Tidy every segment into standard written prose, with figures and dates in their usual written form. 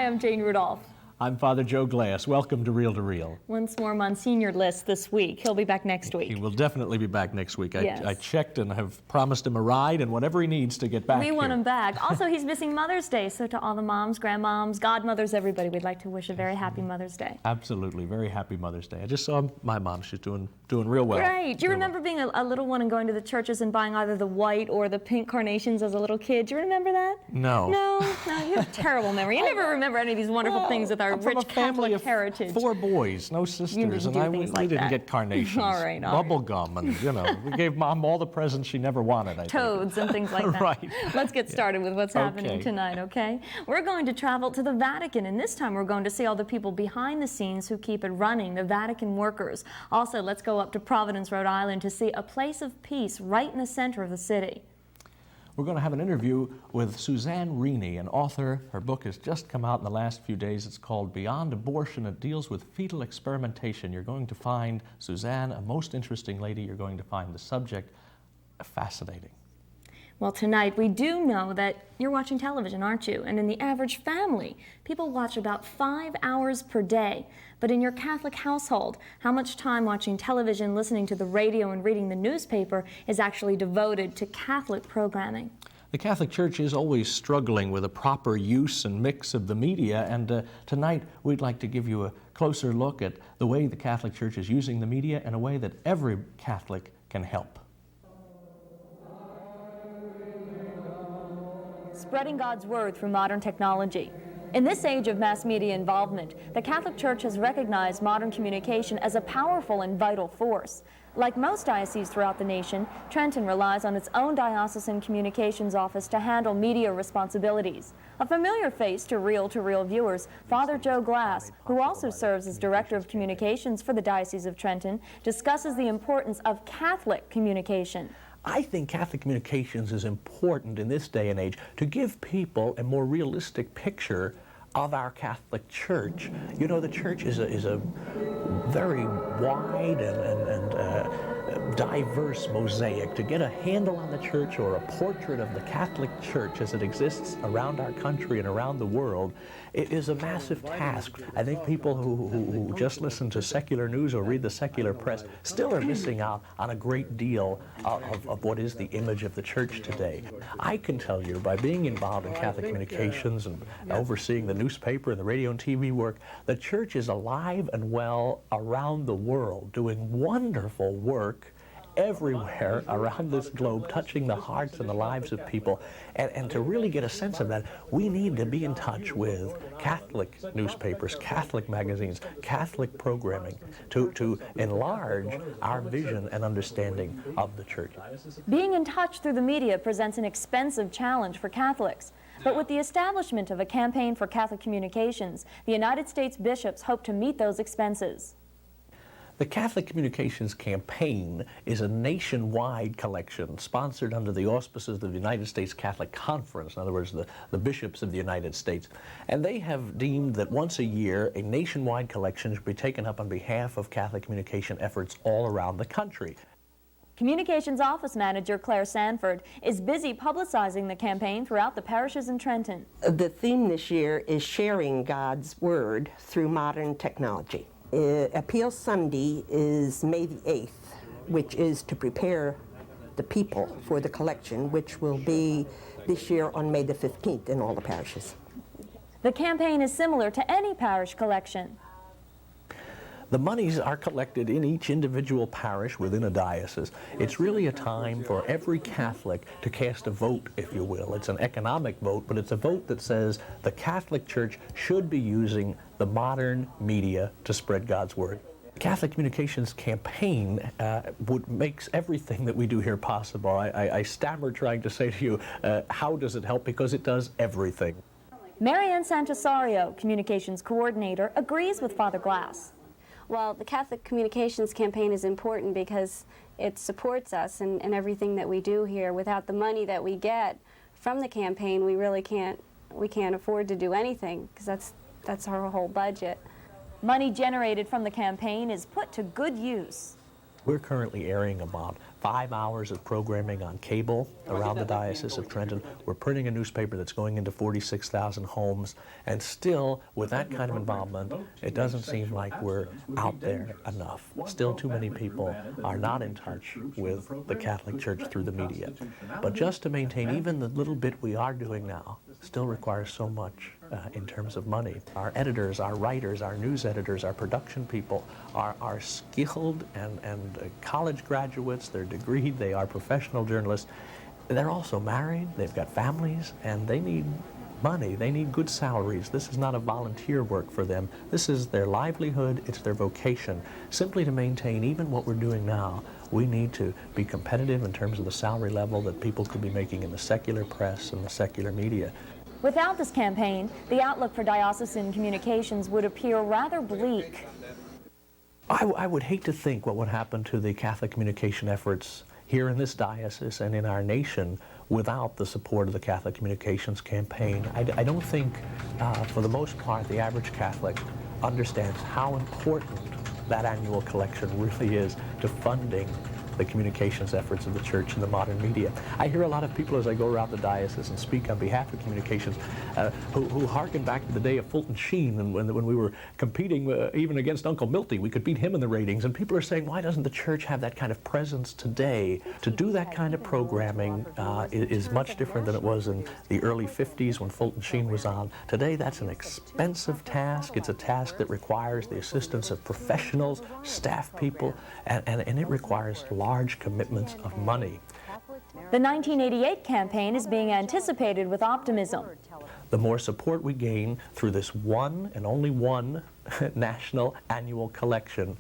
Hi, I'm Jane Rudolph. I'm Father Joe Glass. Welcome to Reel to Reel. Once more, Monsignor list this week. He'll be back next week. He will definitely be back next week. Yes. I checked and have promised him a ride and whatever he needs to get back We here. want him back. Also, he's missing Mother's Day, so to all the moms, grandmoms, godmothers, everybody, we'd like to wish a very happy Mother's Day. Absolutely. Very happy Mother's Day. I just saw my mom. She's doing real well. Right. Do you remember being a little one and going to the churches and buying either the white or the pink carnations as a little kid? Do you remember that? No. No, you have a terrible memory. You never remember any of these wonderful things with our I'm from rich a family Catholic of heritage. 4 boys, no sisters, didn't and do things we like didn't that. get carnations. All right. Bubble gum, and we gave Mom all the presents she never wanted. I think. Toads and things like that. Right. Let's get started with what's happening tonight, okay? We're going to travel to the Vatican, and this time we're going to see all the people behind the scenes who keep it running, the Vatican workers. Also, let's go up to Providence, Rhode Island to see a place of peace right in the center of the city. We're going to have an interview with Suzanne Rini, an author. Her book has just come out in the last few days. It's called Beyond Abortion. It deals with fetal experimentation. You're going to find Suzanne a most interesting lady. You're going to find the subject fascinating. Well, tonight we do know that you're watching television, aren't you? And in the average family, people watch about 5 hours per day. But in your Catholic household, how much time watching television, listening to the radio, and reading the newspaper is actually devoted to Catholic programming? The Catholic Church is always struggling with a proper use and mix of the media, and tonight we'd like to give you a closer look at the way the Catholic Church is using the media in a way that every Catholic can help. Spreading God's word through modern technology. In this age of mass media involvement, the Catholic Church has recognized modern communication as a powerful and vital force. Like most dioceses throughout the nation, Trenton relies on its own diocesan communications office to handle media responsibilities. A familiar face to Reel viewers, Father Joe Glass, who also serves as Director of Communications for the Diocese of Trenton, discusses the importance of Catholic communication. I think Catholic communications is important in this day and age to give people a more realistic picture of our Catholic Church. You know, the Church is a very wide and diverse mosaic. To get a handle on the Church, or a portrait of the Catholic Church as it exists around our country and around the world, it is a massive task. I think people who just listen to secular news or read the secular press still are missing out on a great deal of what is the image of the Church today. I can tell you, by being involved in Catholic communications and overseeing the newspaper and the radio and TV work, the Church is alive and well around the world, doing wonderful work everywhere around this globe, touching the hearts and the lives of people. And to really get a sense of that, we need to be in touch with Catholic newspapers, Catholic magazines, Catholic programming to enlarge our vision and understanding of the Church. Being in touch through the media presents an expensive challenge for Catholics. But with the establishment of a campaign for Catholic communications, the United States bishops hope to meet those expenses. The Catholic Communications Campaign is a nationwide collection sponsored under the auspices of the United States Catholic Conference, in other words, the bishops of the United States. And they have deemed that once a year, a nationwide collection should be taken up on behalf of Catholic communication efforts all around the country. Communications Office Manager Claire Sanford is busy publicizing the campaign throughout the parishes in Trenton. The theme this year is sharing God's Word through modern technology. Appeal Sunday is May the 8th, which is to prepare the people for the collection, which will be this year on May the 15th in all the parishes. The campaign is similar to any parish collection. The monies are collected in each individual parish within a diocese. It's really a time for every Catholic to cast a vote, if you will. It's an economic vote, but it's a vote that says the Catholic Church should be using the modern media to spread God's Word. Catholic Communications Campaign makes everything that we do here possible. I stammer trying to say to you, how does it help? Because it does everything. Marianne Santasario, Communications Coordinator, agrees with Father Glass. Well, the Catholic Communications Campaign is important because it supports us in everything that we do here. Without the money that we get from the campaign, we really can't afford to do anything, because that's our whole budget. Money generated from the campaign is put to good use. We're currently airing about 5 hours of programming on cable around the Diocese of Trenton. We're printing a newspaper that's going into 46,000 homes, and still, with that kind of involvement, it doesn't seem like we're out there enough. Still too many people are not in touch with the Catholic Church through the media. But just to maintain even the little bit we are doing now still requires so much in terms of money. Our editors, our writers, our news editors, our production people are skilled and college graduates, they're degreed, they are professional journalists. They're also married, they've got families, and they need money, they need good salaries. This is not a volunteer work for them. This is their livelihood, it's their vocation. Simply to maintain even what we're doing now, we need to be competitive in terms of the salary level that people could be making in the secular press and the secular media. Without this campaign, the outlook for diocesan communications would appear rather bleak. I would hate to think what would happen to the Catholic communication efforts here in this diocese and in our nation without the support of the Catholic Communications Campaign. I don't think, for the most part, the average Catholic understands how important that annual collection really is to funding the communications efforts of the Church and the modern media. I hear a lot of people as I go around the diocese and speak on behalf of communications who harken back to the day of Fulton Sheen and when we were competing even against Uncle Milty. We could beat him in the ratings, and people are saying, why doesn't the Church have that kind of presence today? To do that kind of programming is much different than it was in the early 50s when Fulton Sheen was on. Today that's an expensive task. It's a task that requires the assistance of professionals, staff people, and it requires large commitments of money. The 1988 campaign is being anticipated with optimism. The more support we gain through this one and only one national annual collection,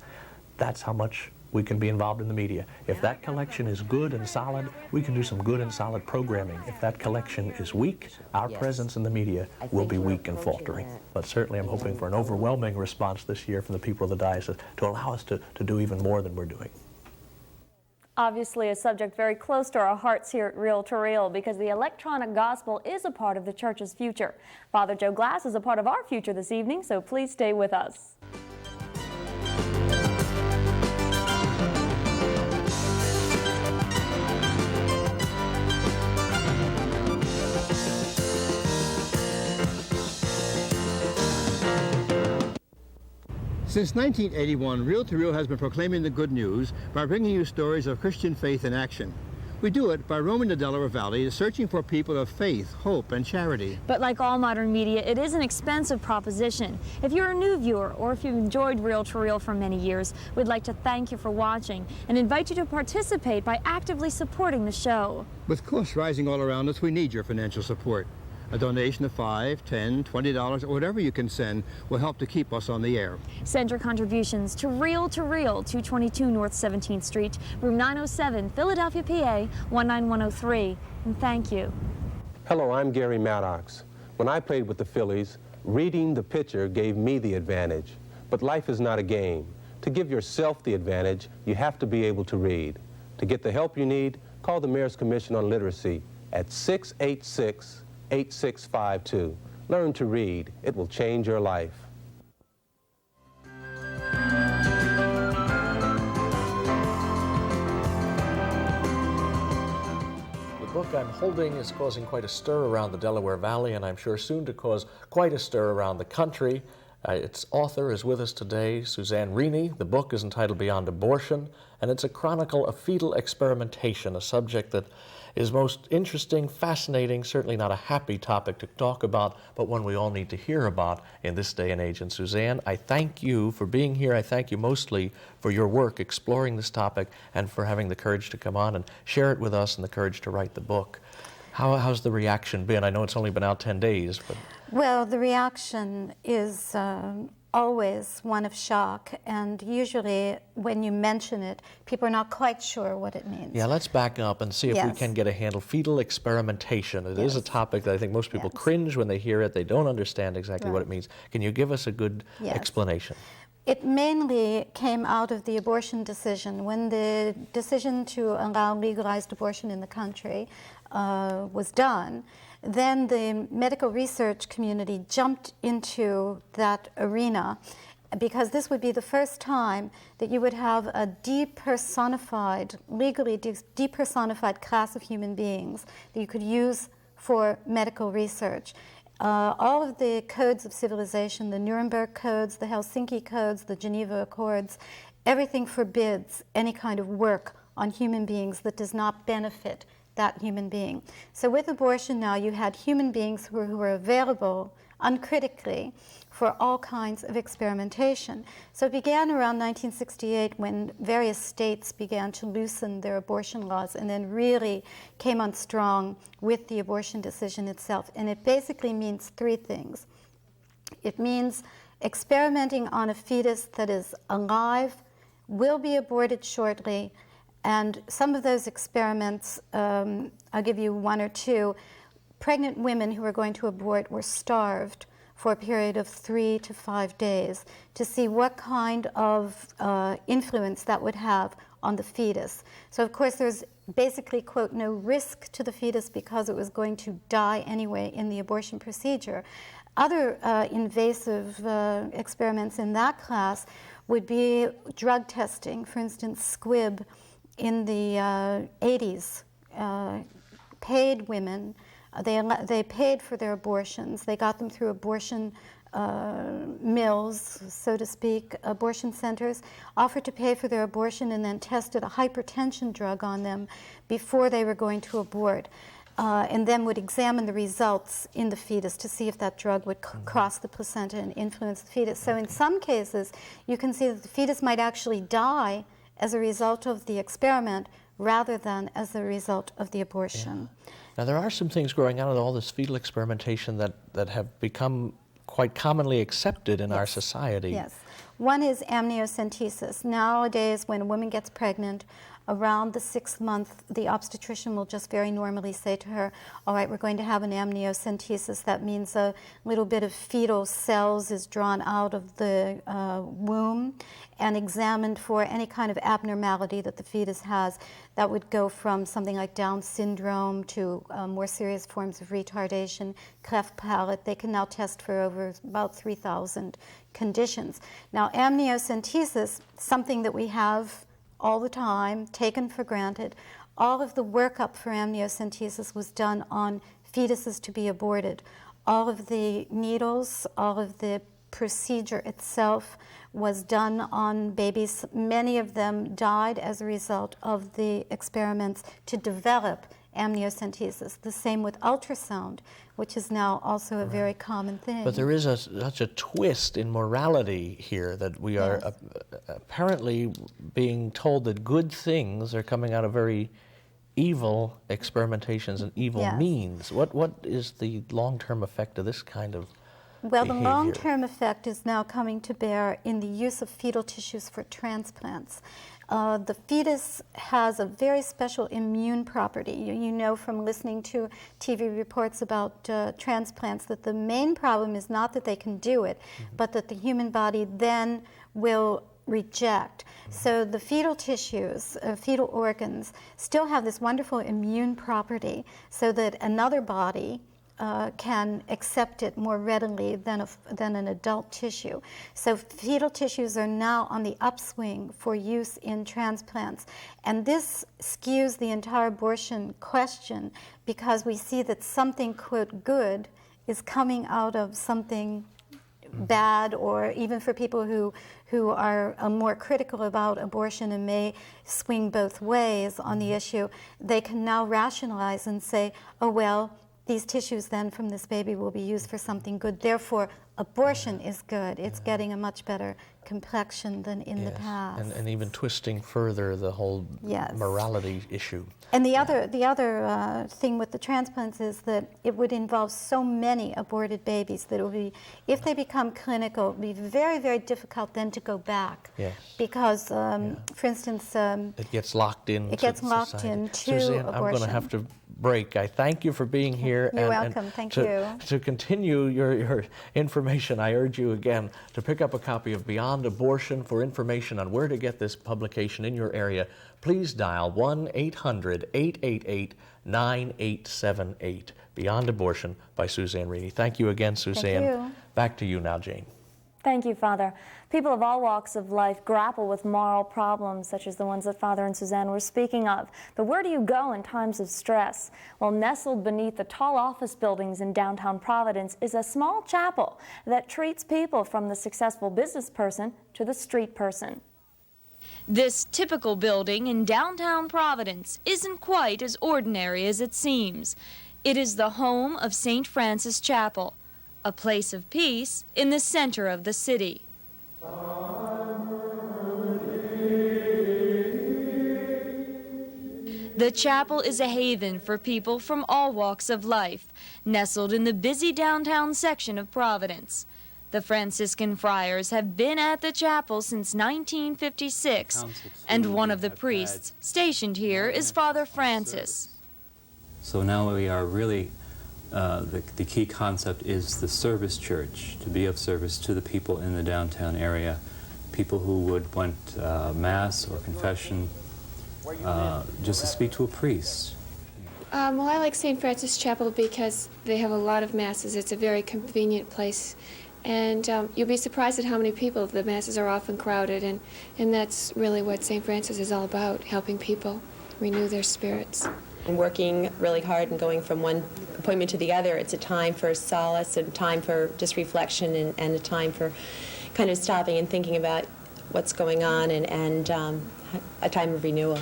that's how much we can be involved in the media. If that collection is good and solid, we can do some good and solid programming. If that collection is weak, our presence in the media will be weak and faltering. But certainly I'm hoping for an overwhelming response this year from the people of the diocese to allow us to do even more than we're doing. Obviously a subject very close to our hearts here at Reel to Reel, because the electronic gospel is a part of the Church's future. Father Joe Glass is a part of our future this evening, so please stay with us. Since 1981, Reel to Reel has been proclaiming the good news by bringing you stories of Christian faith in action. We do it by roaming the Delaware Valley, searching for people of faith, hope, and charity. But like all modern media, it is an expensive proposition. If you're a new viewer, or if you've enjoyed Reel to Reel for many years, we'd like to thank you for watching and invite you to participate by actively supporting the show. With costs rising all around us, we need your financial support. A donation of $5, $10, $20, or whatever you can send will help to keep us on the air. Send your contributions to Reel, 222 North 17th Street, room 907, Philadelphia, PA 19103. And thank you. Hello, I'm Gary Maddox. When I played with the Phillies, reading the pitcher gave me the advantage. But life is not a game. To give yourself the advantage, you have to be able to read. To get the help you need, call the Mayor's Commission on Literacy at 686-8652. Learn to read. It will change your life. The book I'm holding is causing quite a stir around the Delaware Valley, and I'm sure soon to cause quite a stir around the country. Its author is with us today, Suzanne Rini. The book is entitled Beyond Abortion, and it's a chronicle of fetal experimentation, a subject that is most interesting, fascinating, certainly not a happy topic to talk about, but one we all need to hear about in this day and age. And Suzanne, I thank you for being here. I thank you mostly for your work exploring this topic and for having the courage to come on and share it with us and the courage to write the book. How's the reaction been? I know it's only been out 10 days, but... Well, the reaction is always one of shock, and usually when you mention it, people are not quite sure what it means. Yeah, let's back up and see if we can get a handle. Fetal experimentation. It is a topic that I think most people cringe when they hear it. They don't understand exactly what it means. Can you give us a good explanation? It mainly came out of the abortion decision. When the decision to allow legalized abortion in the country was done, then the medical research community jumped into that arena because this would be the first time that you would have a depersonified, legally depersonified class of human beings that you could use for medical research. All of the codes of civilization, the Nuremberg codes, the Helsinki codes, the Geneva Accords, everything forbids any kind of work on human beings that does not benefit that human being. So with abortion now, you had human beings who were available uncritically for all kinds of experimentation. So it began around 1968 when various states began to loosen their abortion laws, and then really came on strong with the abortion decision itself. And it basically means three things. It means experimenting on a fetus that is alive, will be aborted shortly, and some of those experiments, I'll give you one or two. Pregnant women who were going to abort were starved for a period of 3 to 5 days to see what kind of influence that would have on the fetus. So of course there's basically, quote, no risk to the fetus because it was going to die anyway in the abortion procedure. Other invasive experiments in that class would be drug testing. For instance, squib in the 80s paid women. They paid for their abortions. They got them through abortion mills, so to speak, abortion centers, offered to pay for their abortion and then tested a hypertension drug on them before they were going to abort. And then would examine the results in the fetus to see if that drug would cross the placenta and influence the fetus. So in some cases, you can see that the fetus might actually die as a result of the experiment rather than as a result of the abortion. Yeah. Now there are some things growing out of all this fetal experimentation that have become quite commonly accepted in our society. Yes. One is amniocentesis. Nowadays, when a woman gets pregnant, around the 6th month, the obstetrician will just very normally say to her, all right, we're going to have an amniocentesis. That means a little bit of fetal cells is drawn out of the womb and examined for any kind of abnormality that the fetus has. That would go from something like Down syndrome to more serious forms of retardation, cleft palate. They can now test for over about 3,000 conditions. Now, amniocentesis, something that we have all the time, taken for granted. All of the workup for amniocentesis was done on fetuses to be aborted. All of the needles, all of the procedure itself was done on babies. Many of them died as a result of the experiments to develop amniocentesis. The same with ultrasound, which is now also a very common thing. But there is such a twist in morality here that we are apparently being told that good things are coming out of very evil experimentations and evil means. What is the long-term effect of this kind of behavior? The long-term effect is now coming to bear in the use of fetal tissues for transplants. The fetus has a very special immune property. You know from listening to TV reports about transplants that the main problem is not that they can do it, but that the human body then will reject. So the fetal tissues, fetal organs, still have this wonderful immune property so that another body can accept it more readily than an adult tissue. So fetal tissues are now on the upswing for use in transplants. And this skews the entire abortion question because we see that something, quote, good is coming out of something bad, or even for people who are more critical about abortion and may swing both ways on the issue, they can now rationalize and say, oh, well, these tissues then from this baby will be used for something good. Therefore, abortion is good. It's getting a much better complexion than in the past. And even twisting further the whole morality issue. And the other thing with the transplants is that it would involve so many aborted babies that it would be, if they become clinical, it would be very, very difficult then to go back. Yes. Because, for instance, it gets locked in. It gets locked into Suzanne, abortion. I'm going to have to break. I thank you for being here. You're welcome. Thank you. To continue your information, I urge you again to pick up a copy of Beyond Abortion. For information on where to get this publication in your area, please dial 1-800-888-9878. Beyond Abortion by Suzanne Rini. Thank you again, Suzanne. Thank you. Back to you now, Jane. Thank you, Father. People of all walks of life grapple with moral problems such as the ones that Father and Suzanne were speaking of. But where do you go in times of stress? Well, nestled beneath the tall office buildings in downtown Providence is a small chapel that treats people from the successful business person to the street person. This typical building in downtown Providence isn't quite as ordinary as it seems. It is the home of St. Francis Chapel, a place of peace in the center of the city. The chapel is a haven for people from all walks of life, nestled in the busy downtown section of Providence. The Franciscan friars have been at the chapel since 1956, and one of the priests stationed here is Father Francis. So now we are really the key concept is the service church, to be of service to the people in the downtown area, people who would want Mass or confession, just to speak to a priest. Well, I like St. Francis Chapel because they have a lot of Masses. It's a very convenient place. And you'll be surprised at how many people. The Masses are often crowded, and that's really what St. Francis is all about, helping people renew their spirits. And working really hard and going from one appointment to the other, it's a time for solace and time for just reflection and a time for kind of stopping and thinking about what's going on and a time of renewal.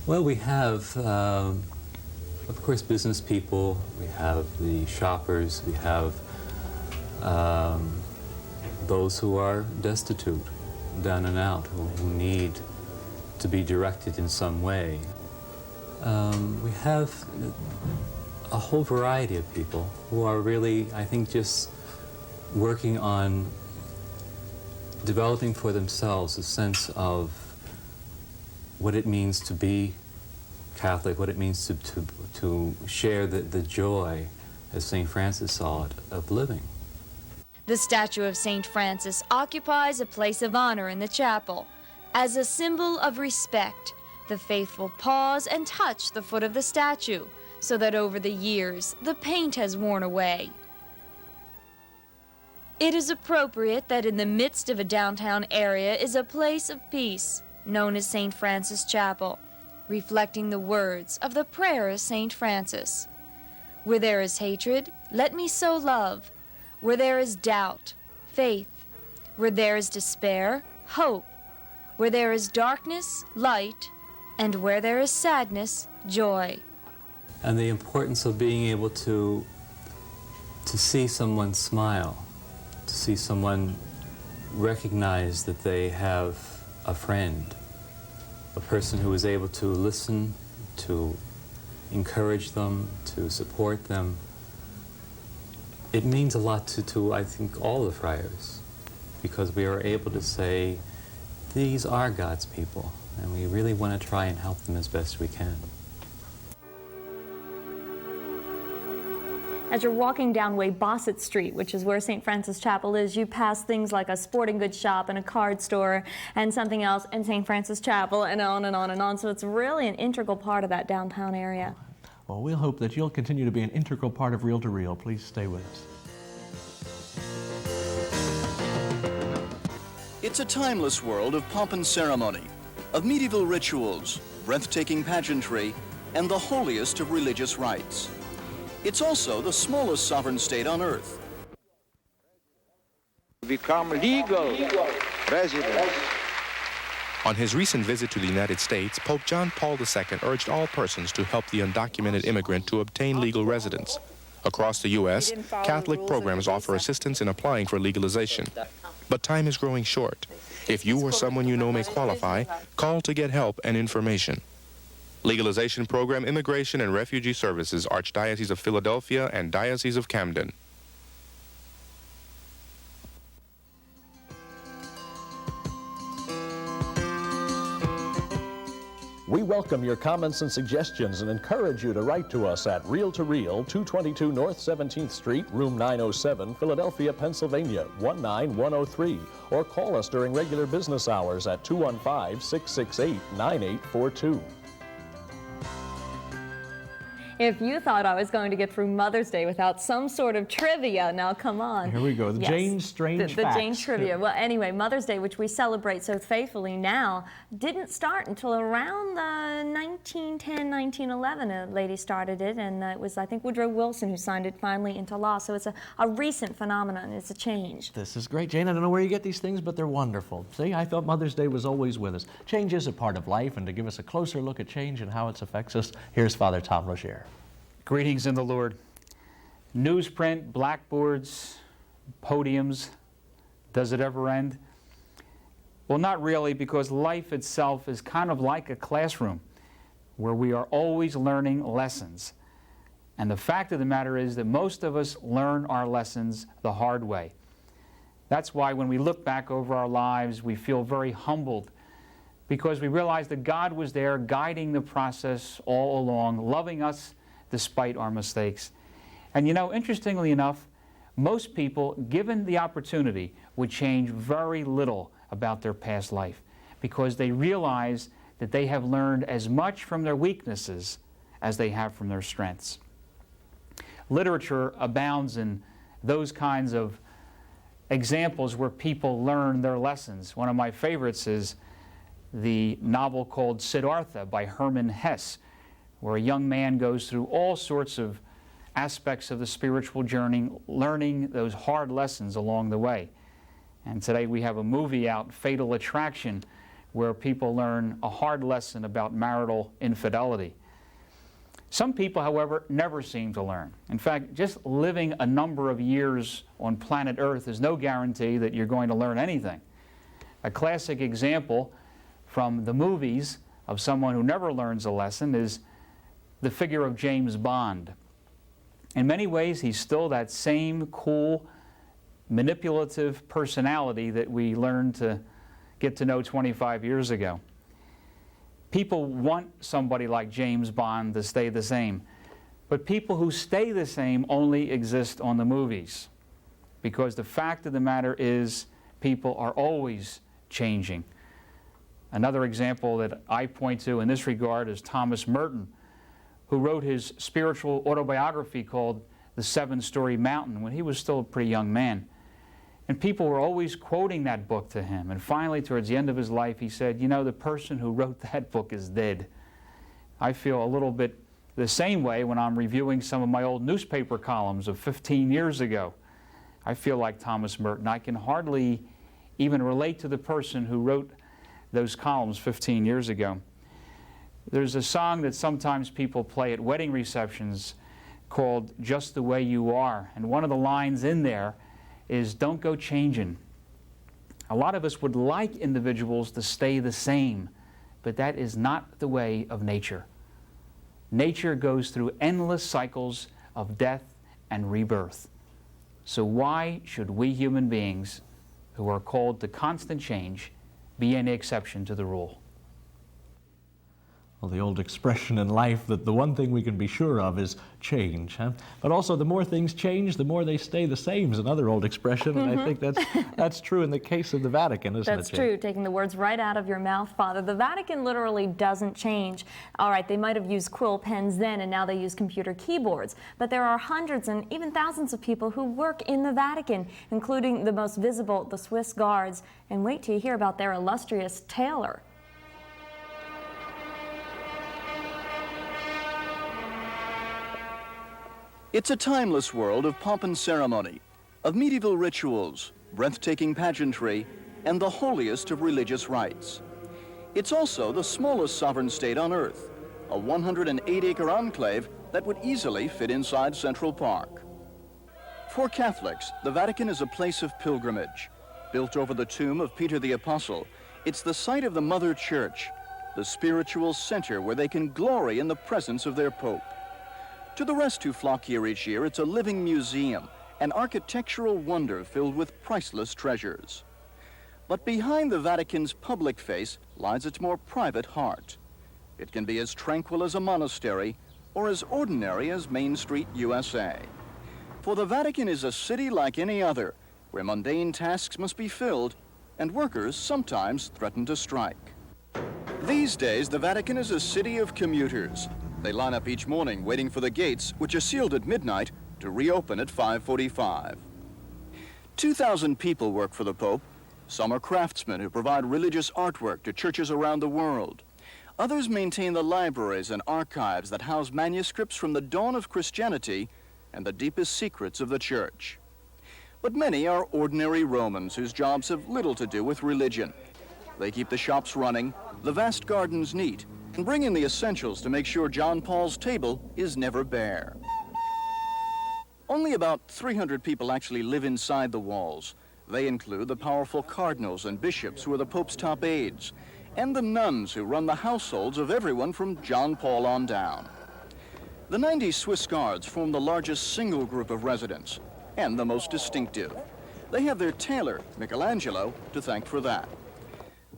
Well, we have, of course, business people, we have the shoppers, we have those who are destitute, down and out, who need to be directed in some way. We have a whole variety of people who are really, I think, just working on developing for themselves a sense of what it means to be Catholic, what it means to share the joy, as St. Francis saw it, of living. The statue of St. Francis occupies a place of honor in the chapel. As a symbol of respect, the faithful pause and touch the foot of the statue, so that over the years the paint has worn away. It is appropriate that in the midst of a downtown area is a place of peace, known as St. Francis Chapel, reflecting the words of the prayer of St. Francis. Where there is hatred, let me sow love. Where there is doubt, faith. Where there is despair, hope. Where there is darkness, light. And where there is sadness, joy. And the importance of being able to see someone smile, to see someone recognize that they have a friend, a person who is able to listen, to encourage them, to support them. It means a lot to I think, all the friars, because we are able to say, these are God's people, and we really want to try and help them as best we can. As you're walking down Bassett Street, which is where St. Francis Chapel is, you pass things like a sporting goods shop and a card store and something else and St. Francis Chapel and on and on and on. So it's really an integral part of that downtown area. Well, we'll hope that you'll continue to be an integral part of Reel to Reel. Please stay with us. It's a timeless world of pomp and ceremony, of medieval rituals, breathtaking pageantry, and the holiest of religious rites. It's also the smallest sovereign state on earth. Become legal residents. On his recent visit to the United States, Pope John Paul II urged all persons to help the undocumented immigrant to obtain legal residence. Across the U.S., Catholic programs offer assistance in applying for legalization. But time is growing short. If you or someone you know may qualify, call to get help and information. Legalization Program, Immigration and Refugee Services, Archdiocese of Philadelphia and Diocese of Camden. We welcome your comments and suggestions and encourage you to write to us at Reel to Reel, 222 North 17th Street, Room 907, Philadelphia, Pennsylvania, 19103, or call us during regular business hours at 215-668-9842. If you thought I was going to get through Mother's Day without some sort of trivia, now come on. Here we go, the Jane's Strange The Facts. Jane's Trivia. Well, anyway, Mother's Day, which we celebrate so faithfully now, didn't start until around 1910, 1911. A lady started it, and it was, I think, Woodrow Wilson who signed it finally into law. So it's a recent phenomenon. It's a change. This is great, Jane. I don't know where you get these things, but they're wonderful. See, I thought Mother's Day was always with us. Change is a part of life, and to give us a closer look at change and how it affects us, here's Father Tom Rogier. Greetings in the Lord. Newsprint, blackboards, podiums, does it ever end? Well, not really, because life itself is kind of like a classroom where we are always learning lessons. And the fact of the matter is that most of us learn our lessons the hard way. That's why when we look back over our lives, we feel very humbled, because we realize that God was there guiding the process all along, loving us despite our mistakes. And you know, interestingly enough, most people, given the opportunity, would change very little about their past life, because they realize that they have learned as much from their weaknesses as they have from their strengths. Literature abounds in those kinds of examples where people learn their lessons. One of my favorites is the novel called Siddhartha by Hermann Hesse, where a young man goes through all sorts of aspects of the spiritual journey, learning those hard lessons along the way. And today we have a movie out, Fatal Attraction, where people learn a hard lesson about marital infidelity. Some people, however, never seem to learn. In fact, just living a number of years on planet Earth is no guarantee that you're going to learn anything. A classic example from the movies of someone who never learns a lesson is the figure of James Bond. In many ways, he's still that same cool, manipulative personality that we learned to get to know 25 years ago. People want somebody like James Bond to stay the same, but people who stay the same only exist on the movies, because the fact of the matter is people are always changing. Another example that I point to in this regard is Thomas Merton, who wrote his spiritual autobiography called The Seven-Story Mountain when he was still a pretty young man. And people were always quoting that book to him. And finally, towards the end of his life, he said, you know, the person who wrote that book is dead. I feel a little bit the same way when I'm reviewing some of my old newspaper columns of 15 years ago. I feel like Thomas Merton. I can hardly even relate to the person who wrote those columns 15 years ago. There's a song that sometimes people play at wedding receptions called Just the Way You Are. And one of the lines in there is, don't go changing. A lot of us would like individuals to stay the same, but that is not the way of nature. Nature goes through endless cycles of death and rebirth. So why should we human beings, who are called to constant change, be any exception to the rule? Well, the old expression in life that the one thing we can be sure of is change, huh? But also the more things change, the more they stay the same is another old expression, and I think that's true in the case of the Vatican, isn't it? That's true, taking the words right out of your mouth, Father. The Vatican literally doesn't change. All right, they might have used quill pens then, and now they use computer keyboards, but there are hundreds and even thousands of people who work in the Vatican, including the most visible, the Swiss Guards, and wait till you hear about their illustrious tailor. It's a timeless world of pomp and ceremony, of medieval rituals, breathtaking pageantry, and the holiest of religious rites. It's also the smallest sovereign state on Earth, a 108-acre enclave that would easily fit inside Central Park. For Catholics, the Vatican is a place of pilgrimage. Built over the tomb of Peter the Apostle, it's the site of the Mother Church, the spiritual center where they can glory in the presence of their Pope. To the rest who flock here each year, it's a living museum, an architectural wonder filled with priceless treasures. But behind the Vatican's public face lies its more private heart. It can be as tranquil as a monastery or as ordinary as Main Street, USA. For the Vatican is a city like any other, where mundane tasks must be filled and workers sometimes threaten to strike. These days, the Vatican is a city of commuters. They line up each morning waiting for the gates, which are sealed at midnight, to reopen at 5:45. 2,000 people work for the Pope. Some are craftsmen who provide religious artwork to churches around the world. Others maintain the libraries and archives that house manuscripts from the dawn of Christianity and the deepest secrets of the Church. But many are ordinary Romans whose jobs have little to do with religion. They keep the shops running, the vast gardens neat, and bring in the essentials to make sure John Paul's table is never bare. Only about 300 people actually live inside the walls. They include the powerful cardinals and bishops who are the Pope's top aides, and the nuns who run the households of everyone from John Paul on down. The 90 Swiss Guards form the largest single group of residents, and the most distinctive. They have their tailor, Michelangelo, to thank for that.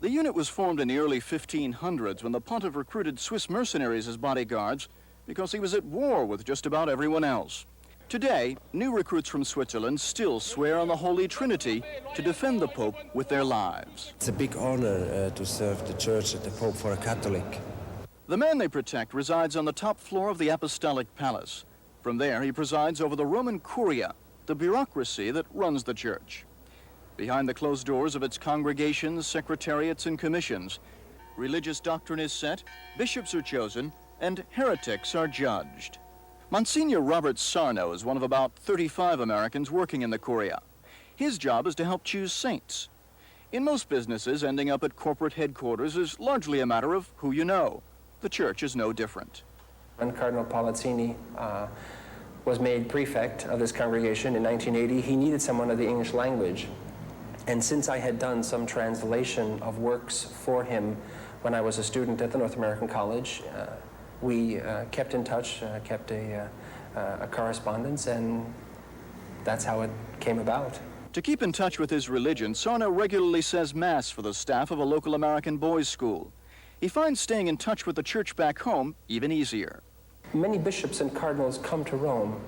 The unit was formed in the early 1500s when the Pontiff recruited Swiss mercenaries as bodyguards because he was at war with just about everyone else. Today, new recruits from Switzerland still swear on the Holy Trinity to defend the Pope with their lives. It's a big honor to serve the Church and the Pope for a Catholic. The man they protect resides on the top floor of the Apostolic Palace. From there, he presides over the Roman Curia, the bureaucracy that runs the Church. Behind the closed doors of its congregations, secretariats, and commissions, religious doctrine is set, bishops are chosen, and heretics are judged. Monsignor Robert Sarno is one of about 35 Americans working in the Curia. His job is to help choose saints. In most businesses, ending up at corporate headquarters is largely a matter of who you know. The Church is no different. When Cardinal Palazzini was made prefect of this congregation in 1980, he needed someone of the English language. And since I had done some translation of works for him when I was a student at the North American College, we kept in touch, kept a correspondence, and that's how it came about. To keep in touch with his religion, Sarno regularly says Mass for the staff of a local American boys' school. He finds staying in touch with the Church back home even easier. Many bishops and cardinals come to Rome,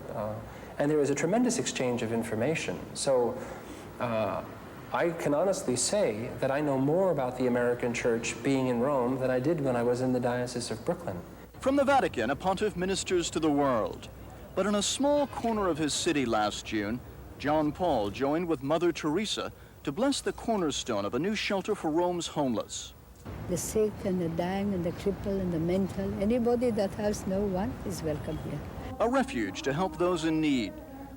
and there is a tremendous exchange of information. So I can honestly say that I know more about the American Church being in Rome than I did when I was in the Diocese of Brooklyn. From the Vatican, a pontiff ministers to the world. But in a small corner of his city last June, John Paul joined with Mother Teresa to bless the cornerstone of a new shelter for Rome's homeless. The sick and the dying and the crippled and the mental, anybody that has no one is welcome here. A refuge to help those in need,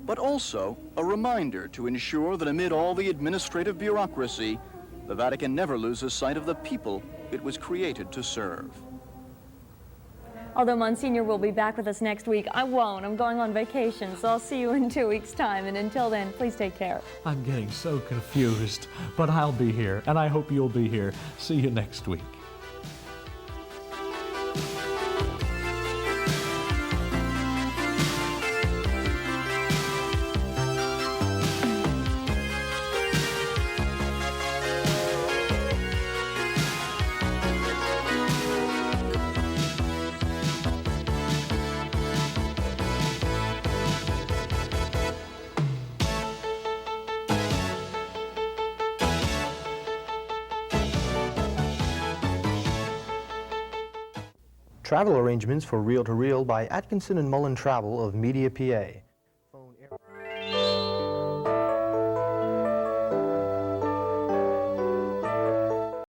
but also a reminder to ensure that amid all the administrative bureaucracy, the Vatican never loses sight of the people it was created to serve. Although Monsignor will be back with us next week, I won't. I'm going on vacation, so I'll see you in 2 weeks' time. And until then, please take care. I'm getting so confused, but I'll be here, and I hope you'll be here. See you next week. Travel arrangements for Reel to Reel by Atkinson and Mullen Travel of Media, PA.